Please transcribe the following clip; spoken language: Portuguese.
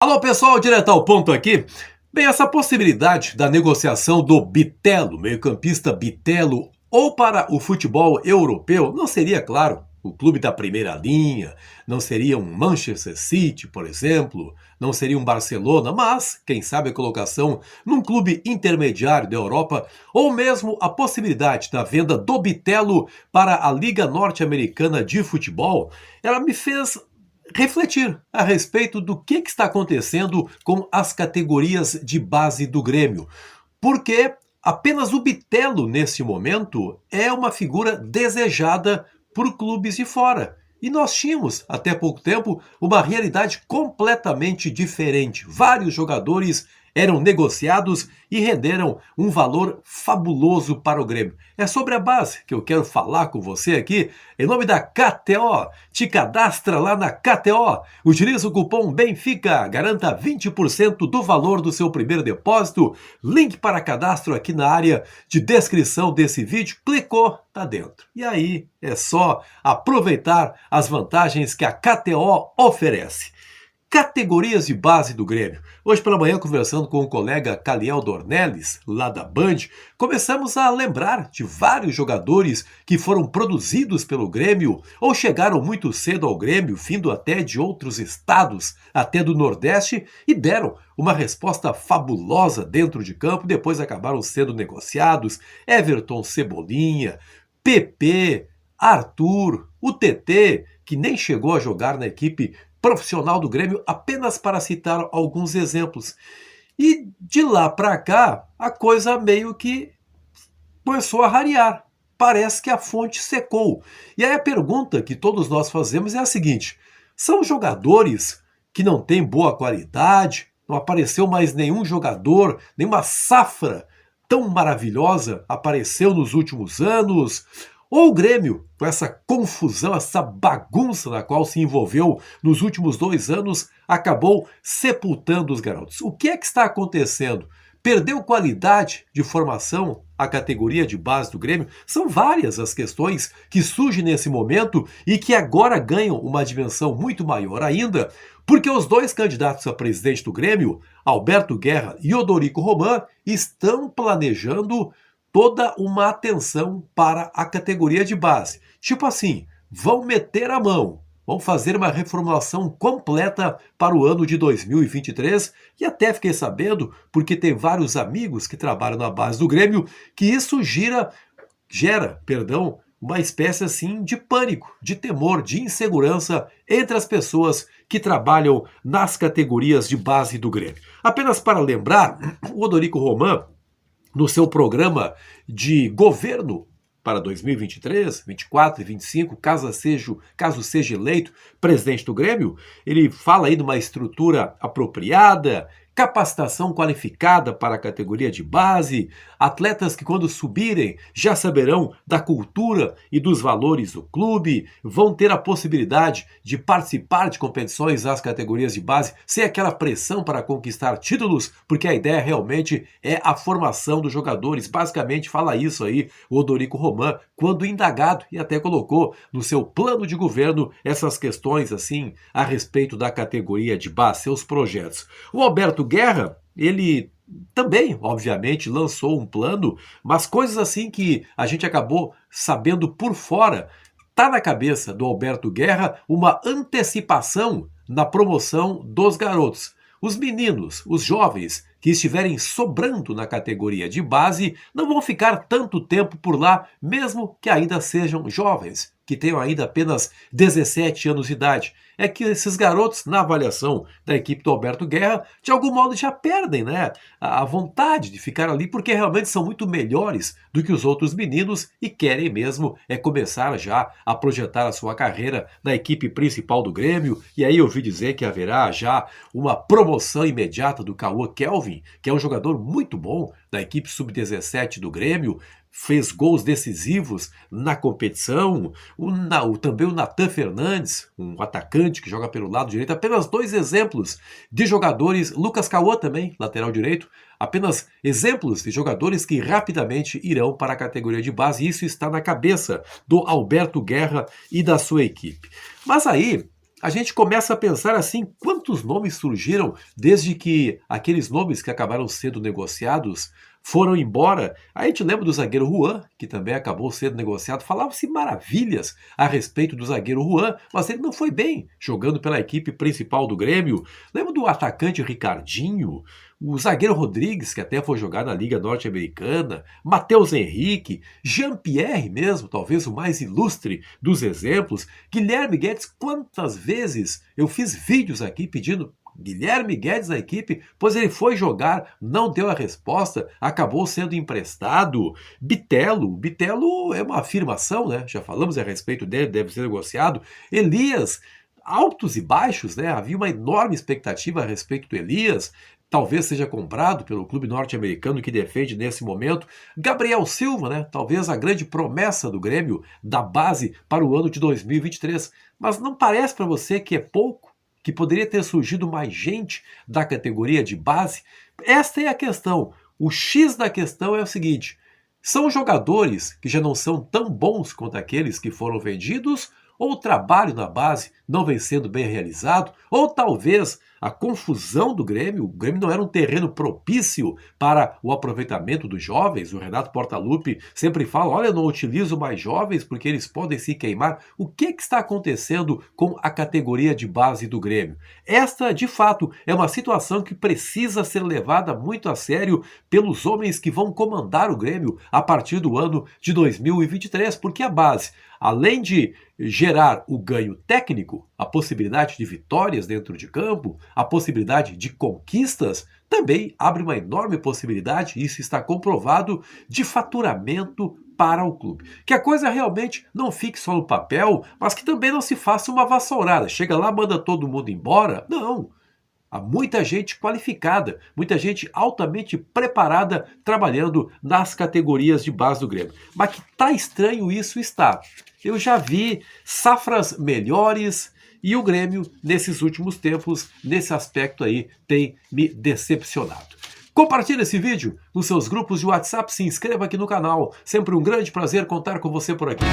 Alô pessoal, direto ao ponto aqui. Bem, essa possibilidade da negociação do Bitelo, meio-campista Bitelo, ou para o futebol europeu, não seria, claro, o clube da primeira linha, não seria um Manchester City, por exemplo, não seria um Barcelona, mas, quem sabe a colocação num clube intermediário da Europa, ou mesmo a possibilidade da venda do Bitelo para a Liga Norte-Americana de Futebol, ela me fez refletir a respeito do que está acontecendo com as categorias de base do Grêmio. Porque apenas o Bitelo, nesse momento, é uma figura desejada por clubes de fora. E nós tínhamos, até pouco tempo, uma realidade completamente diferente. Vários jogadores eram negociados e renderam um valor fabuloso para o Grêmio. É sobre a base que eu quero falar com você aqui, em nome da KTO. Te cadastra lá na KTO, utiliza o cupom BENFICA, garanta 20% do valor do seu primeiro depósito. Link para cadastro aqui na área de descrição desse vídeo, clicou, tá dentro. E aí é só aproveitar as vantagens que a KTO oferece. Categorias de base do Grêmio. Hoje pela manhã, conversando com o colega Caliel Dornelles, lá da Band, começamos a lembrar de vários jogadores que foram produzidos pelo Grêmio ou chegaram muito cedo ao Grêmio, vindo até de outros estados, até do Nordeste, e deram uma resposta fabulosa dentro de campo, depois acabaram sendo negociados. Everton Cebolinha, PP, Arthur, o TT, que nem chegou a jogar na equipe profissional do Grêmio, apenas para citar alguns exemplos. E de lá para cá, a coisa meio que começou a rarear. Parece que a fonte secou. E aí a pergunta que todos nós fazemos é a seguinte: são jogadores que não têm boa qualidade? Não apareceu mais nenhum jogador, nenhuma safra tão maravilhosa apareceu nos últimos anos? Ou o Grêmio, com essa confusão, essa bagunça na qual se envolveu nos últimos 2 anos, acabou sepultando os garotos? O que é que está acontecendo? Perdeu qualidade de formação a categoria de base do Grêmio? São várias as questões que surgem nesse momento e que agora ganham uma dimensão muito maior ainda, porque os dois candidatos a presidente do Grêmio, Alberto Guerra e Odorico Roman, estão planejando toda uma atenção para a categoria de base. Tipo assim, vão meter a mão, vão fazer uma reformulação completa para o ano de 2023 e até fiquei sabendo, porque tem vários amigos que trabalham na base do Grêmio, que isso gera, uma espécie assim de pânico, de temor, de insegurança entre as pessoas que trabalham nas categorias de base do Grêmio. Apenas para lembrar, o Odorico Roman, no seu programa de governo para 2023, 24 e 25, caso seja eleito presidente do Grêmio, ele fala aí de uma estrutura apropriada, capacitação qualificada para a categoria de base, atletas que quando subirem já saberão da cultura e dos valores do clube, vão ter a possibilidade de participar de competições nas categorias de base sem aquela pressão para conquistar títulos, porque a ideia realmente é a formação dos jogadores. Basicamente fala isso aí o Odorico Roman, quando indagado, e até colocou no seu plano de governo essas questões assim a respeito da categoria de base, seus projetos. O Alberto Guerra, ele também, obviamente, lançou um plano, mas coisas assim que a gente acabou sabendo por fora. Tá na cabeça do Alberto Guerra uma antecipação na promoção dos garotos. Os meninos, os jovens que estiverem sobrando na categoria de base não vão ficar tanto tempo por lá, mesmo que ainda sejam jovens, que tenham ainda apenas 17 anos de idade. É que esses garotos, na avaliação da equipe do Alberto Guerra, de algum modo já perdem, né, a vontade de ficar ali, porque realmente são muito melhores do que os outros meninos e querem mesmo começar já a projetar a sua carreira na equipe principal do Grêmio. E aí eu ouvi dizer que haverá já uma promoção imediata do Cauã Kelvin, que é um jogador muito bom da equipe sub-17 do Grêmio, fez gols decisivos na competição. Também o Natan Fernandes, um atacante que joga pelo lado direito. Apenas 2 exemplos de jogadores. Lucas Cauã também, lateral direito. Apenas exemplos de jogadores que rapidamente irão para a categoria de base. Isso está na cabeça do Alberto Guerra e da sua equipe. Mas aí a gente começa a pensar assim, quantos nomes surgiram desde que aqueles nomes que acabaram sendo negociados foram embora. A gente lembra do zagueiro Juan, que também acabou sendo negociado. Falava-se maravilhas a respeito do zagueiro Juan, mas ele não foi bem jogando pela equipe principal do Grêmio. Lembra do atacante Ricardinho, o zagueiro Rodrigues, que até foi jogar na Liga Norte-Americana, Matheus Henrique, Jean-Pierre mesmo, talvez o mais ilustre dos exemplos, Guilherme Guedes. Quantas vezes eu fiz vídeos aqui pedindo Guilherme Guedes na equipe, pois ele foi jogar, não deu a resposta, acabou sendo emprestado. Bitelo é uma afirmação, né? Já falamos a respeito dele, deve ser negociado. Elias, altos e baixos, né? Havia uma enorme expectativa a respeito do Elias. Talvez seja comprado pelo clube norte-americano que defende nesse momento. Gabriel Silva, né? Talvez a grande promessa do Grêmio da base para o ano de 2023. Mas não parece para você que é pouco? Que poderia ter surgido mais gente da categoria de base? Esta é a questão. O X da questão é o seguinte: são jogadores que já não são tão bons quanto aqueles que foram vendidos, ou o trabalho na base não vem sendo bem realizado, ou talvez a confusão do Grêmio, o Grêmio não era um terreno propício para o aproveitamento dos jovens. O Renato Portaluppi sempre fala, olha, eu não utilizo mais jovens porque eles podem se queimar. O que está acontecendo com a categoria de base do Grêmio? Esta, de fato, é uma situação que precisa ser levada muito a sério pelos homens que vão comandar o Grêmio a partir do ano de 2023, porque a base, além de gerar o ganho técnico, a possibilidade de vitórias dentro de campo, a possibilidade de conquistas, também abre uma enorme possibilidade, isso está comprovado, de faturamento para o clube. Que a coisa realmente não fique só no papel, mas que também não se faça uma vassourada. Chega lá, manda todo mundo embora. Não. Há muita gente qualificada, muita gente altamente preparada trabalhando nas categorias de base do Grêmio. Mas que tá estranho isso está. Eu já vi safras melhores e o Grêmio, nesses últimos tempos, nesse aspecto aí, tem me decepcionado. Compartilhe esse vídeo nos seus grupos de WhatsApp, se inscreva aqui no canal. Sempre um grande prazer contar com você por aqui.